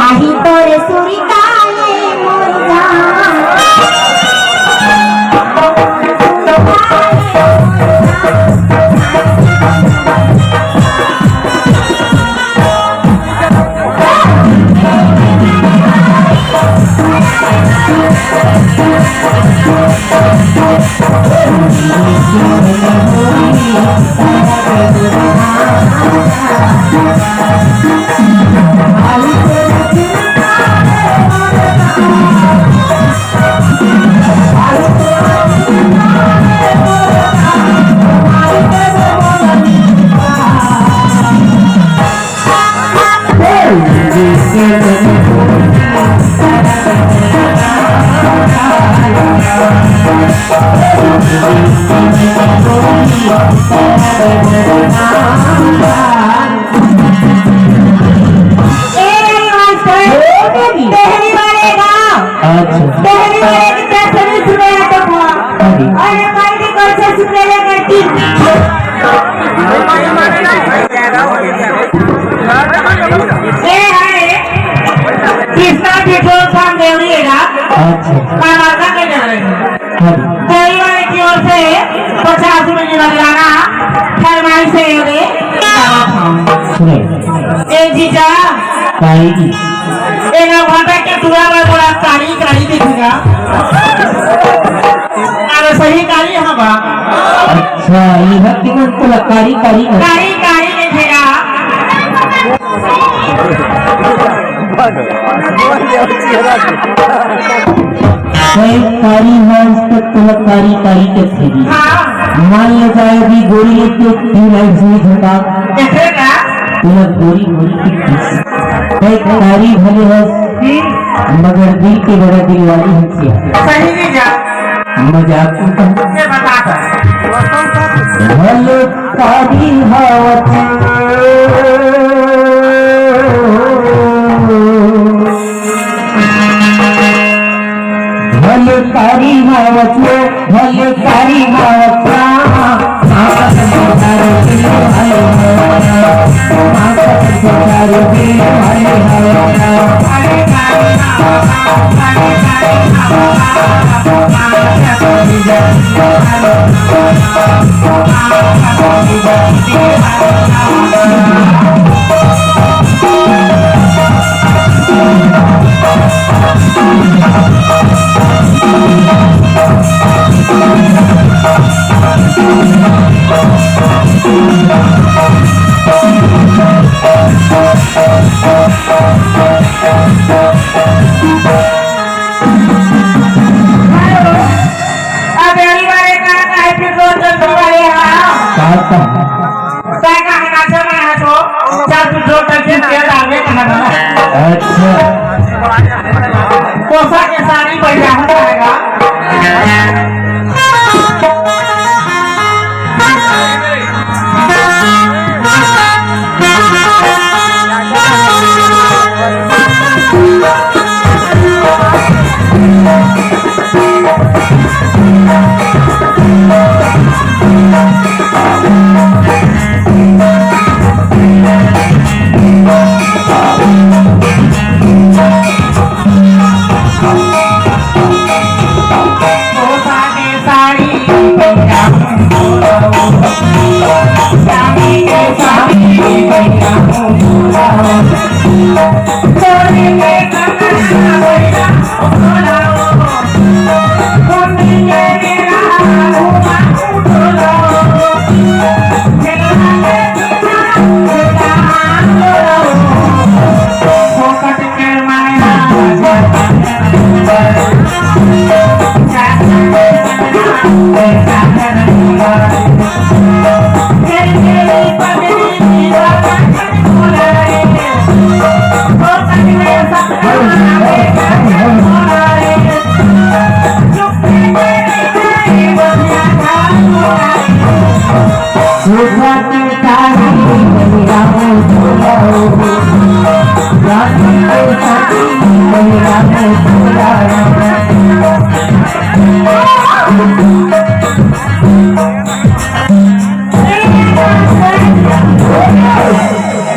आही तोरे सुरी काले मोरगा की ओर से 50 रुपए की लगाना फरमाइश से जीजा घंटा के दूरा में बड़ा कारी कारी दिखेगा अरे सही कारी है बा अच्छा ये भक्ति को तो कारी कारी कारी कारी दिखेगा कारी है उसको तुलक कारी कारी के थी मान ले जाए भी गोरी के 3 लाख से घटा देखेगा तुलक गोरी गोरी की कारी भले है मगर दिल के बड़ा दिल वाली है सही नहीं जा मजाक से बता भले कारी हावत भले कारी हावत भले कारी हावत पोसा के साड़ी बढ़िया जाएगा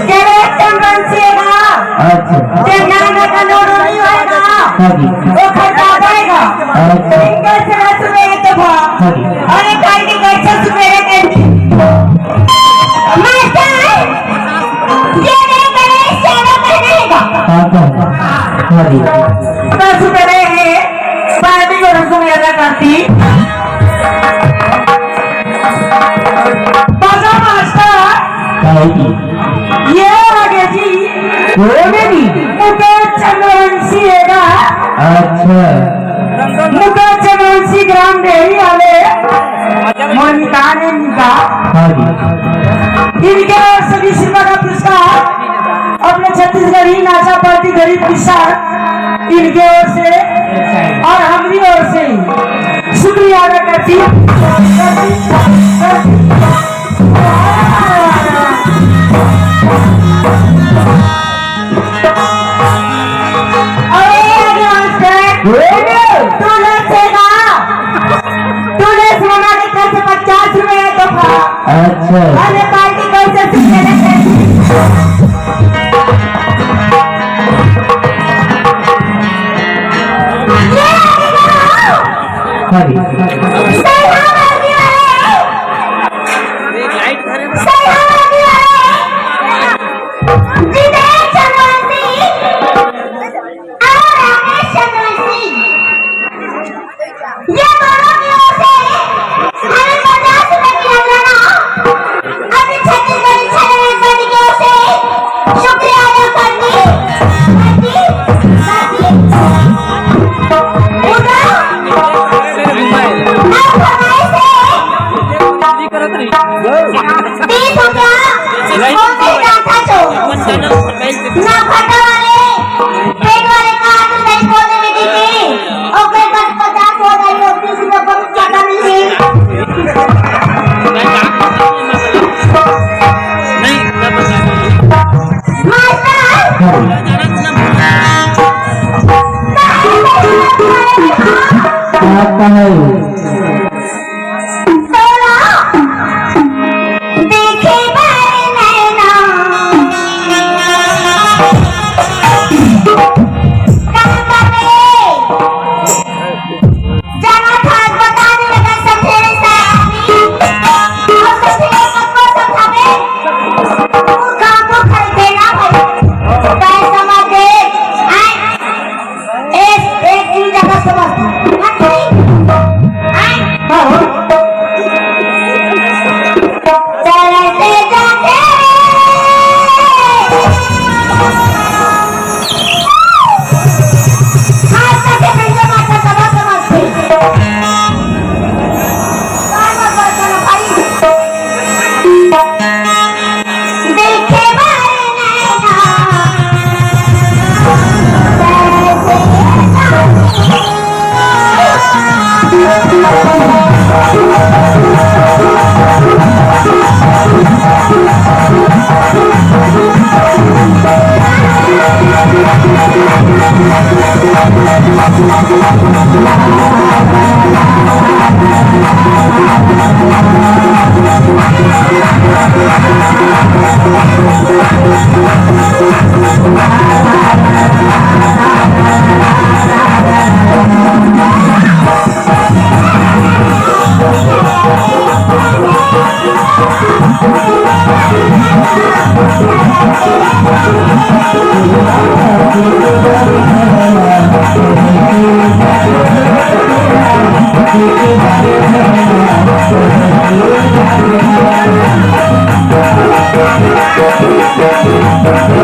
मेरा मैं तेरा अच्छा गाना का नोट नहीं होएगा हाँ जी वो खर्चा जाएगा अच्छा कैसे सुबह तो हाँ जी अरे कल की कैसे सुबह मास्टर ये नहीं करे चलो करेगा हाँ जी तो सुबह है पार्टी को रसम याद करती बाजा मास्टर क्या जी ये आगे जी वो नहीं मुकेश चंद्रवंशी है अच्छा मुकेश चंद्रवंशी ग्राम डेहरी वाले मोनिका ने इनका हाँ जी इनके ओर से 20 रुपए का पुरस्कार अपने छत्तीसगढ़ी नाचा पार्टी गरीब किसान इनके ओर से और हमारी ओर से शुक्रिया अदा करती अच्छा अरे पार्टी कैसे हाँ जी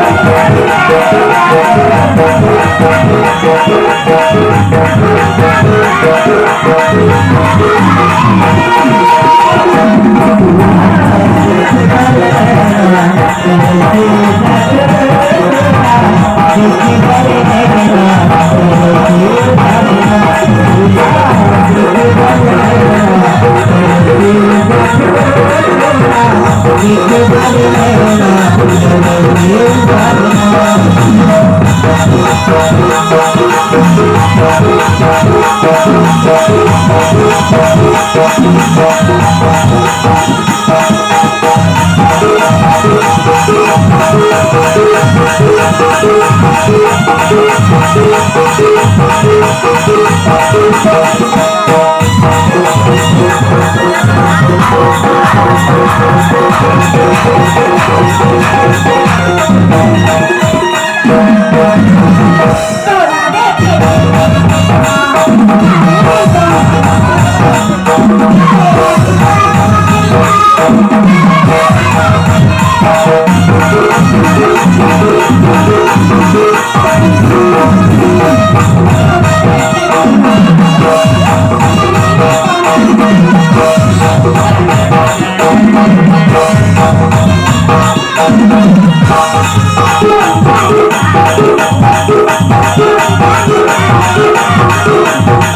Thank you. Thank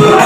you.